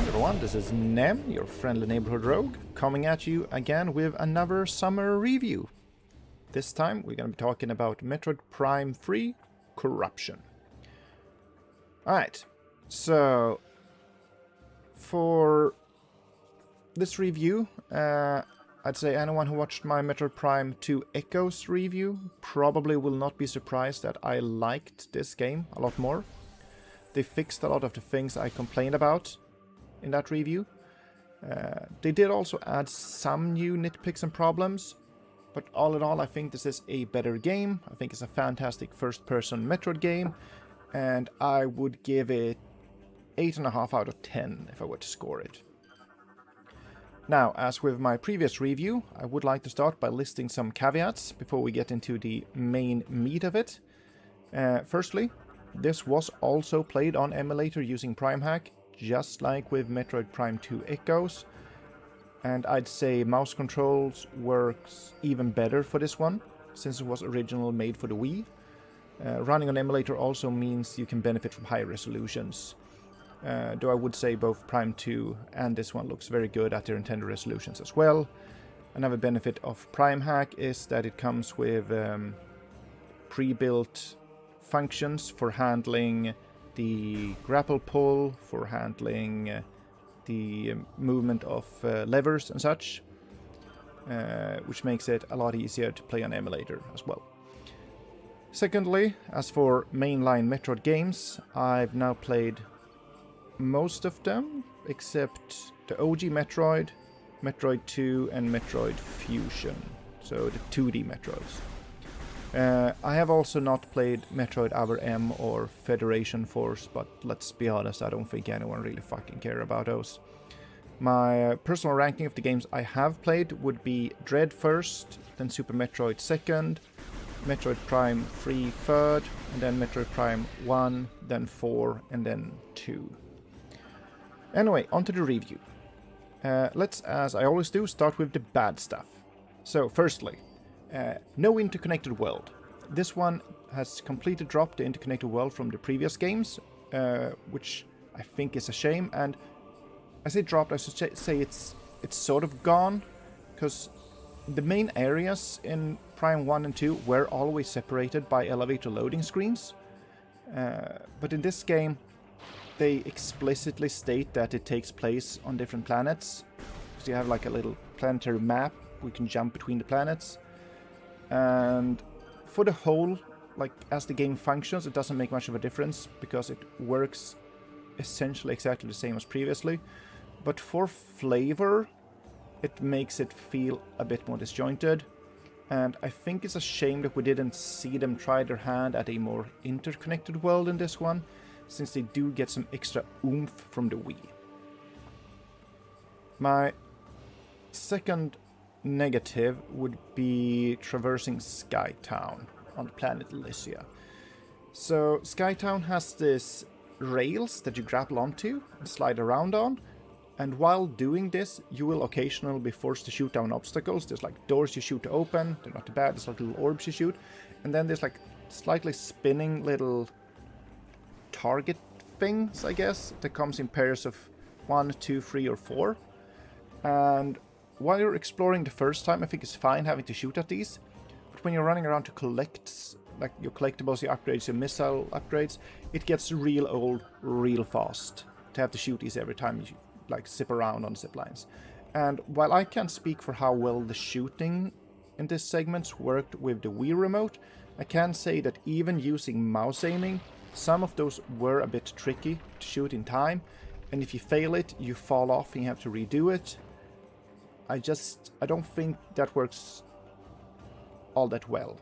everyone, this is Nem, your friendly neighborhood rogue, coming at you again with another summer review. This time we're going to be talking about Metroid Prime 3 Corruption. Alright, so for this review, I'd say anyone who watched my Metroid Prime 2 Echoes review probably will not be surprised that I liked this game a lot more. They fixed a lot of the things I complained about in that review. They did also add some new nitpicks and problems, but all in all I think this is a better game. I think it's a fantastic first-person Metroid game, and I would give it 8.5 out of 10 if I were to score it. Now, as with my previous review, I would like to start by listing some caveats before we get into the main meat of it. Firstly, this was also played on emulator using Prime Hack, just like with Metroid Prime 2 Echoes. And I'd say mouse controls works even better for this one, since it was originally made for the Wii. Running on emulator also means you can benefit from high resolutions. Though I would say both Prime 2 and this one looks very good at their intended resolutions as well. Another benefit of Prime Hack is that it comes with pre-built functions for handling the grapple pull, for handling the movement of levers and such, which makes it a lot easier to play on emulator as well. Secondly, as for mainline Metroid games, I've now played most of them except the OG Metroid, Metroid 2 and Metroid Fusion, so the 2D Metroids. I have also not played Metroid Other M or Federation Force, but let's be honest, I don't think anyone really fucking care about those. My personal ranking of the games I have played would be Dread first, then Super Metroid second, Metroid Prime 3 third, and then Metroid Prime 1, then 4, and then 2. Anyway, onto the review. Let's, as I always do, start with the bad stuff. So, firstly, no interconnected world. This one has completely dropped the interconnected world from the previous games, which I think is a shame. And I say dropped, I should say it's sort of gone, because the main areas in Prime 1 and 2 were always separated by elevator loading screens. But in this game, they explicitly state that it takes place on different planets. So you have like a little planetary map, we can jump between the planets. And for the whole, like as the game functions, it doesn't make much of a difference because it works essentially exactly the same as previously. But for flavor, it makes it feel a bit more disjointed. And I think it's a shame that we didn't see them try their hand at a more interconnected world in this one, since they do get some extra oomph from the Wii. My second negative would be traversing Skytown on the planet Elysia. So Skytown has this rails that you grapple onto and slide around on, and while doing this you will occasionally be forced to shoot down obstacles. There's like doors you shoot to open, they're not too bad, there's like little orbs you shoot, and then there's like slightly spinning little target things, I guess, that comes in pairs of 1, 2, 3 or 4. And while you're exploring the first time, I think it's fine having to shoot at these, but when you're running around to collect like your collectibles, your upgrades, your missile upgrades, it gets real old real fast to have to shoot these every time you like zip around on zip lines. And while I can't speak for how well the shooting in this segment worked with the Wii remote, I can say that even using mouse aiming, some of those were a bit tricky to shoot in time, and if you fail it, you fall off and you have to redo it. I don't think that works all that well.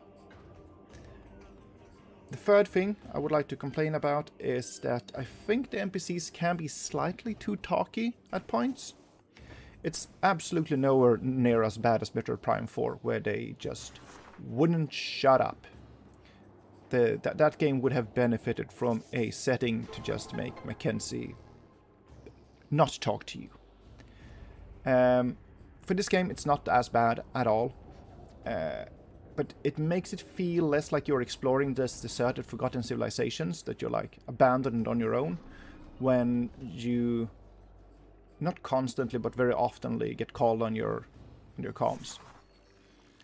The third thing I would like to complain about is that I think the NPCs can be slightly too talky at points. It's absolutely nowhere near as bad as Metroid Prime 4, where they just wouldn't shut up. That game would have benefited from a setting to just make Mackenzie not talk to you. For this game, it's not as bad at all, but it makes it feel less like you're exploring this deserted, forgotten civilizations that you're like abandoned on your own, when you not constantly, but very oftenly get called on your comms.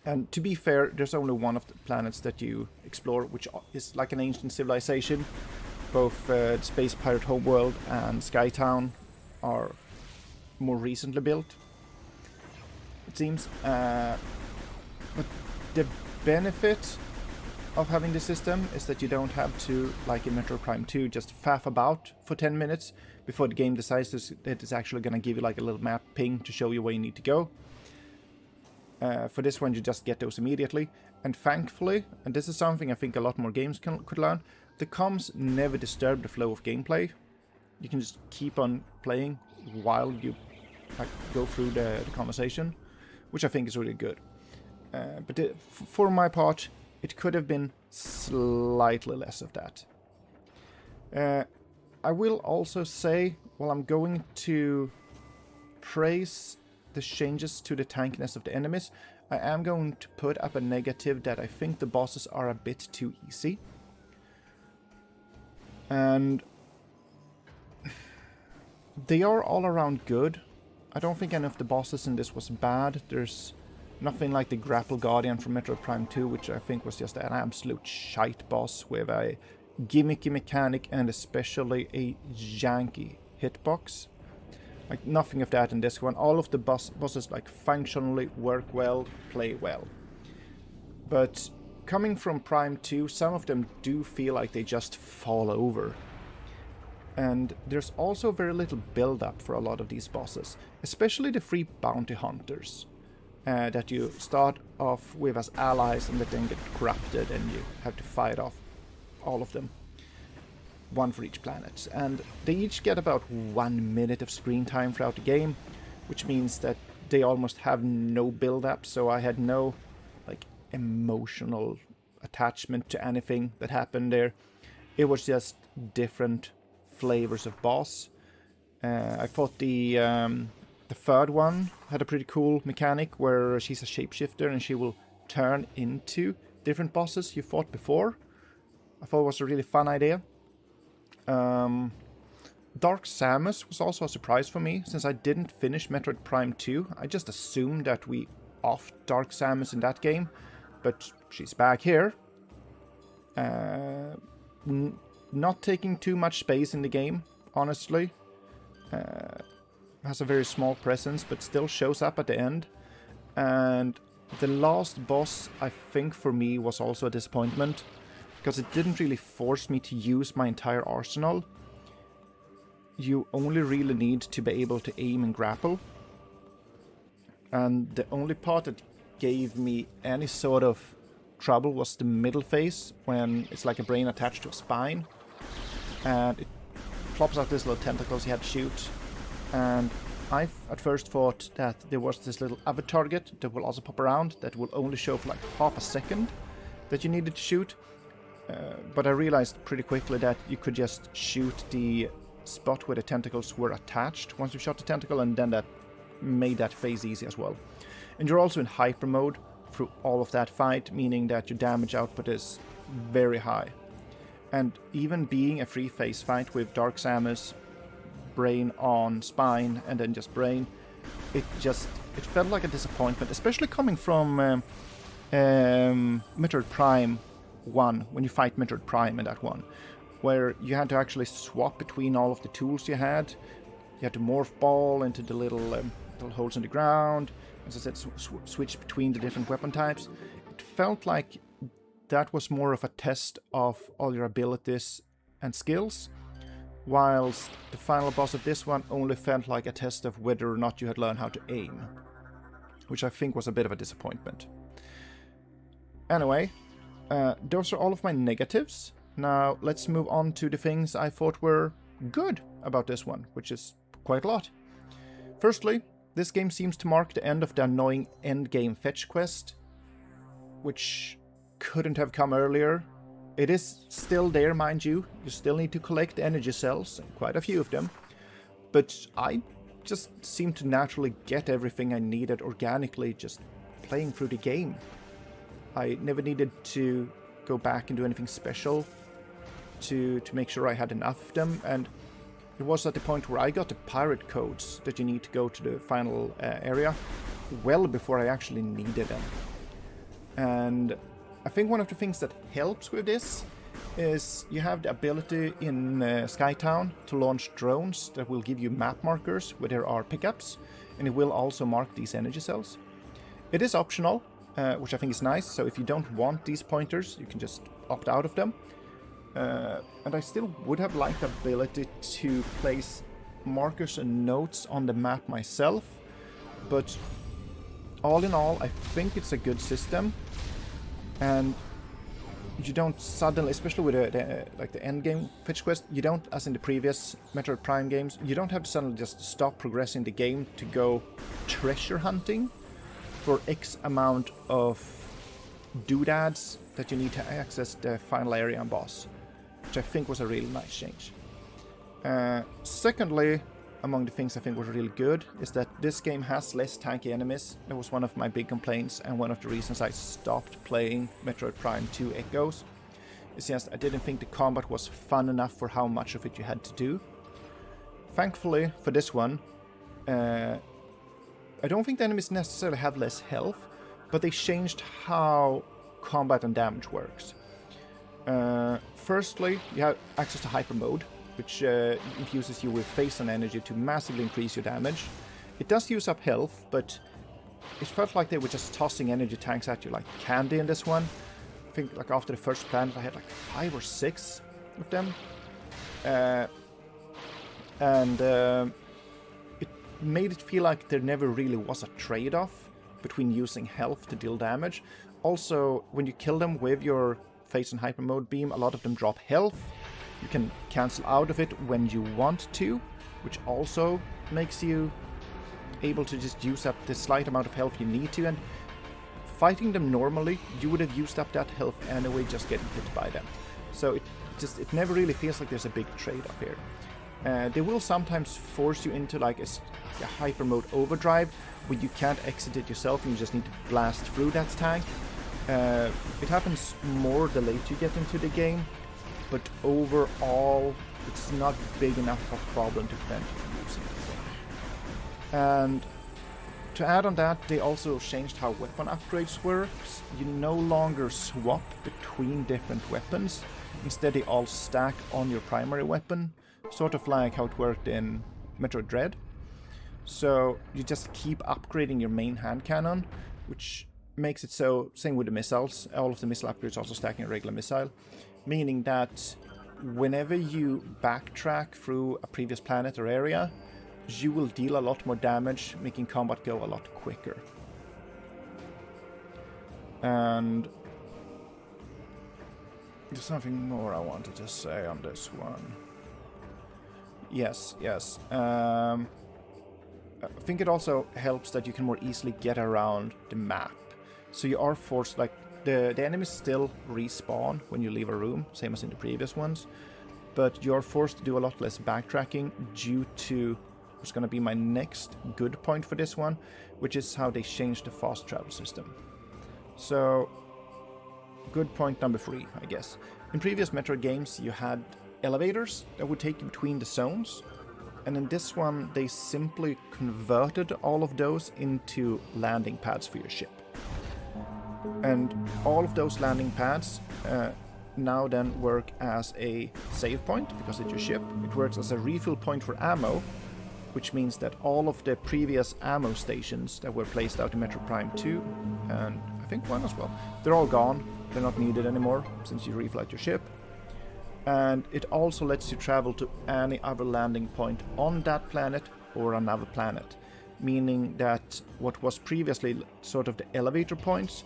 And to be fair, there's only one of the planets that you explore, which is like an ancient civilization. Both the Space Pirate Homeworld and Skytown are more recently built, it seems. But the benefit of having this system is that you don't have to, like in Metroid Prime 2, just faff about for 10 minutes before the game decides that it's actually going to give you like a little map ping to show you where you need to go. For this one, you just get those immediately. And thankfully, and this is something I think a lot more games could learn, the comms never disturb the flow of gameplay. You can just keep on playing while you like, go through the conversation, which I think is really good. But for my part, it could have been slightly less of that. I will also say, while I'm going to praise the changes to the tankiness of the enemies, I am going to put up a negative that I think the bosses are a bit too easy. And they are all around good. I don't think any of the bosses in this was bad. There's nothing like the Grapple Guardian from Metroid Prime 2, which I think was just an absolute shite boss with a gimmicky mechanic and especially a janky hitbox. Like nothing of that in this one. All of the bosses like functionally work well, play well. But coming from Prime 2, some of them do feel like they just fall over. And there's also very little build-up for a lot of these bosses, especially the 3 bounty hunters that you start off with as allies and that then get corrupted and you have to fight off all of them. One for each planet. And they each get about 1 minute of screen time throughout the game, which means that they almost have no build-up, so I had no like emotional attachment to anything that happened there. It was just different flavors of boss. I thought the third one had a pretty cool mechanic where she's a shapeshifter and she will turn into different bosses you fought before. I thought it was a really fun idea. Dark Samus was also a surprise for me, since I didn't finish Metroid Prime 2. I just assumed that we offed Dark Samus in that game, but she's back here. Not taking too much space in the game, honestly. Has a very small presence, but still shows up at the end. And the last boss, I think for me, was also a disappointment, because it didn't really force me to use my entire arsenal. You only really need to be able to aim and grapple. And the only part that gave me any sort of trouble was the middle phase, when it's like a brain attached to a spine. And it plops out these little tentacles you had to shoot. And I at first thought that there was this little other target that will also pop around, that will only show for like half a second that you needed to shoot. But I realized pretty quickly that you could just shoot the spot where the tentacles were attached once you shot the tentacle, and then that made that phase easy as well. And you're also in hyper mode through all of that fight, meaning that your damage output is very high. And even being a free phase fight with Dark Samus, brain on spine, and then just brain, it felt like a disappointment, especially coming from Metroid Prime 1, when you fight Metroid Prime in that one, where you had to actually swap between all of the tools you had. You had to morph ball into the little holes in the ground, as I said, switch between the different weapon types. It felt like that was more of a test of all your abilities and skills, whilst the final boss of this one only felt like a test of whether or not you had learned how to aim, which I think was a bit of a disappointment. Anyway, those are all of my negatives. Now let's move on to the things I thought were good about this one, which is quite a lot. Firstly, this game seems to mark the end of the annoying endgame fetch quest, which couldn't have come earlier. It is still there, mind you. You still need to collect energy cells, quite a few of them. But I just seemed to naturally get everything I needed organically just playing through the game. I never needed to go back and do anything special to make sure I had enough of them. And it was at the point where I got the pirate codes that you need to go to the final area well before I actually needed them. And I think one of the things that helps with this is you have the ability in Skytown to launch drones that will give you map markers where there are pickups, and it will also mark these energy cells. It is optional, which I think is nice, so if you don't want these pointers, you can just opt out of them. And I still would have liked the ability to place markers and notes on the map myself, but all in all, I think it's a good system, and you don't suddenly, especially with the end game fetch quest, you don't, as in the previous Metroid Prime games, you don't have to suddenly just stop progressing the game to go treasure hunting for X amount of doodads that you need to access the final area and boss, which I think was a really nice change. Secondly, among the things I think was really good is that this game has less tanky enemies. That was one of my big complaints and one of the reasons I stopped playing Metroid Prime 2 Echoes. It's just I didn't think the combat was fun enough for how much of it you had to do. Thankfully for this one, I don't think the enemies necessarily have less health, but they changed how combat and damage works. Firstly, you have access to hyper mode, which infuses you with phase-on energy to massively increase your damage. It does use up health, but it felt like they were just tossing energy tanks at you like candy in this one. I think like after the first planet I had like 5 or 6 of them. It made it feel like there never really was a trade-off between using health to deal damage. Also, when you kill them with your phase-on hyper mode beam, a lot of them drop health. You can cancel out of it when you want to, which also makes you able to just use up the slight amount of health you need to, and fighting them normally, you would have used up that health anyway just getting hit by them. So it never really feels like there's a big trade-off here. They will sometimes force you into like a hyper mode overdrive where you can't exit it yourself and you just need to blast through that tank. It happens more the later you get into the game, but overall it's not big enough of a problem to prevent you from using it. And to add on that, they also changed how weapon upgrades work. You no longer swap between different weapons. Instead they all stack on your primary weapon, sort of like how it worked in Metroid Dread. So you just keep upgrading your main hand cannon, which makes it so, same with the missiles, all of the missile upgrades also stack in a regular missile, meaning that whenever you backtrack through a previous planet or area, you will deal a lot more damage, making combat go a lot quicker. And there's something more I wanted to say on this one. Yes. I think it also helps that you can more easily get around the map. So you are forced, like, the enemies still respawn when you leave a room, same as in the previous ones, but you're forced to do a lot less backtracking due to what's going to be my next good point for this one, which is how they changed the fast travel system. So, good point number 3, I guess. In previous Metroid games, you had elevators that would take you between the zones, and in this one, they simply converted all of those into landing pads for your ship. And all of those landing pads now then work as a save point, because it's your ship. It works as a refill point for ammo, which means that all of the previous ammo stations that were placed out in Metroid Prime 2, and I think 1 as well, they're all gone. They're not needed anymore, since you refill out your ship. And it also lets you travel to any other landing point on that planet or another planet, meaning that what was previously sort of the elevator points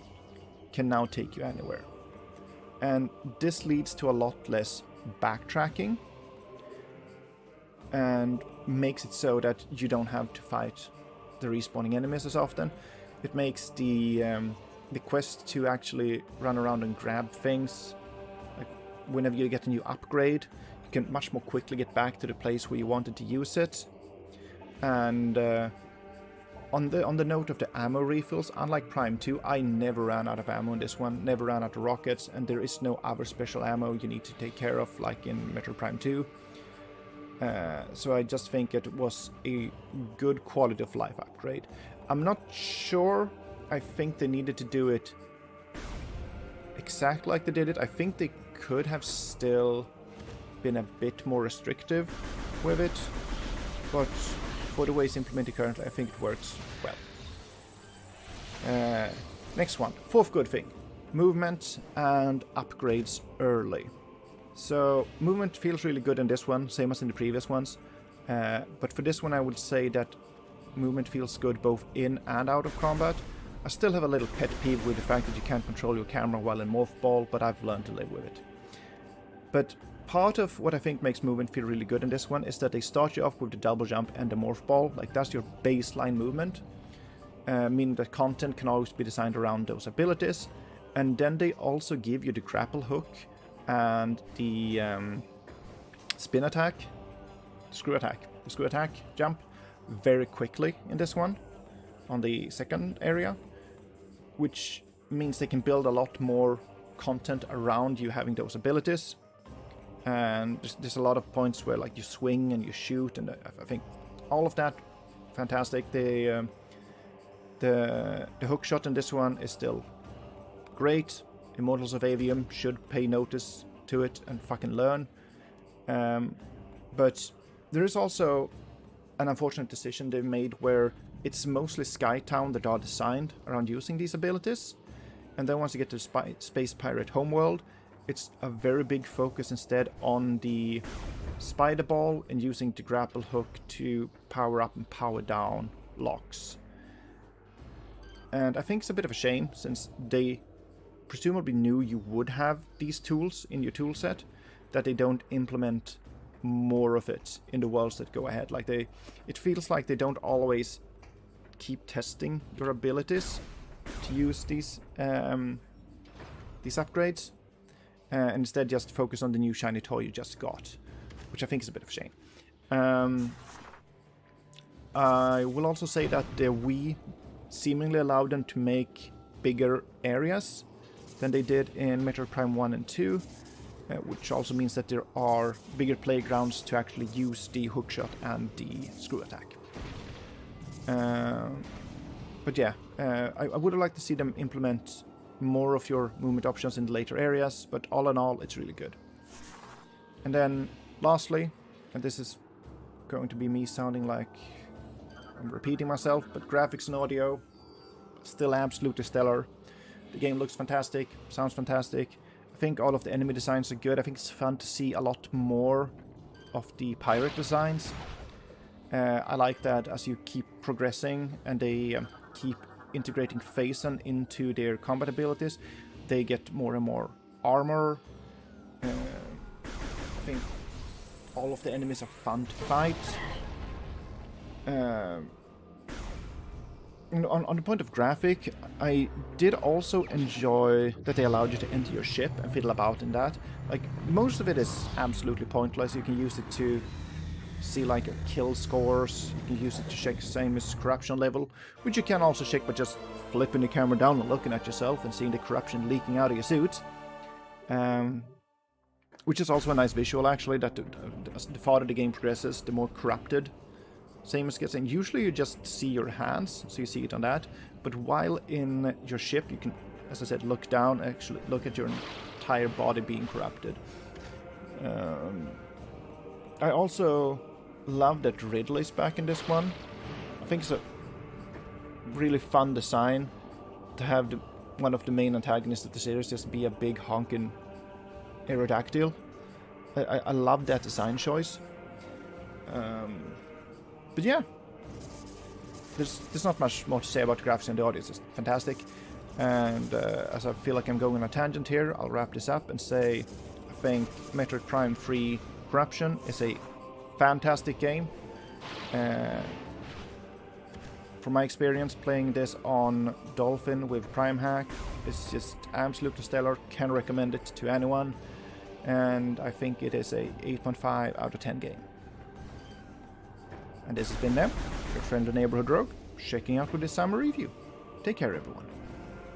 can now take you anywhere. And this leads to a lot less backtracking and makes it so that you don't have to fight the respawning enemies as often. It makes the quest to actually run around and grab things, like whenever you get a new upgrade, you can much more quickly get back to the place where you wanted to use it. And on the note of the ammo refills, unlike Prime 2, I never ran out of ammo in this one, never ran out of rockets, and there is no other special ammo you need to take care of like in Metroid Prime 2. So I just think it was a good quality of life upgrade. I'm not sure. I think they needed to do it exactly like they did it. I think they could have still been a bit more restrictive with it, but for the way it's implemented currently, I think it works well. Next one, fourth good thing, movement and upgrades early. So movement feels really good in this one, same as in the previous ones, but for this one I would say that movement feels good both in and out of combat. I still have a little pet peeve with the fact that you can't control your camera while in Morph Ball, but I've learned to live with it. But part of what I think makes movement feel really good in this one is that they start you off with the double jump and the Morph Ball, like that's your baseline movement, meaning that content can always be designed around those abilities, and then they also give you the grapple hook and the spin attack, the screw attack jump very quickly in this one on the second area, which means they can build a lot more content around you having those abilities. And there's a lot of points where like you swing and you shoot, and I think all of that fantastic. The hook shot in this one is still great. Immortals of Avium should pay notice to it and fucking learn. But there is also an unfortunate decision they've made where it's mostly Skytown that are designed around using these abilities. And then once you get to Space Pirate Homeworld, it's a very big focus instead on the Spider Ball and using the grapple hook to power up and power down locks. And I think it's a bit of a shame, since they presumably knew you would have these tools in your tool set, that they don't implement more of it in the worlds that go ahead. Like it feels like they don't always keep testing your abilities to use these upgrades, and instead just focus on the new shiny toy you just got, which I think is a bit of a shame. I will also say that the Wii seemingly allowed them to make bigger areas than they did in Metroid Prime 1 and 2, which also means that there are bigger playgrounds to actually use the hookshot and the screw attack. But yeah, I would have liked to see them implement more of your movement options in the later areas, but all in all, it's really good. And then, lastly, and this is going to be me sounding like I'm repeating myself, but graphics and audio, still absolutely stellar. The game looks fantastic, sounds fantastic. I think all of the enemy designs are good. I think it's fun to see a lot more of the pirate designs. I like that as you keep progressing and they keep integrating Phazon into their combat abilities, they get more and more armor. I think all of the enemies are fun to fight. On the point of graphic, I did also enjoy that they allowed you to enter your ship and fiddle about in that. Like, most of it is absolutely pointless. You can use it to see like your kill scores, you can use it to check same as corruption level, which you can also check by just flipping the camera down and looking at yourself and seeing the corruption leaking out of your suit. Which is also a nice visual, actually, that the farther the game progresses, the more corrupted Samus gets. And usually you just see your hands, so you see it on that, but while in your ship you can, as I said, look down, actually look at your entire body being corrupted. I also love that Ridley's back in this one. I think it's a really fun design to have one of the main antagonists of the series just be a big honking Aerodactyl. I love that design choice. But yeah, there's not much more to say about the graphics and the audio. It's just fantastic. And as I feel like I'm going on a tangent here, I'll wrap this up and say I think Metroid Prime 3 Corruption is a fantastic game. From my experience playing this on Dolphin with Prime Hack, it's just absolutely stellar. Can recommend it to anyone. And I think it is a 8.5 out of 10 game. And this has been them, your friendly neighborhood rogue, checking out with this summer review. Take care, everyone.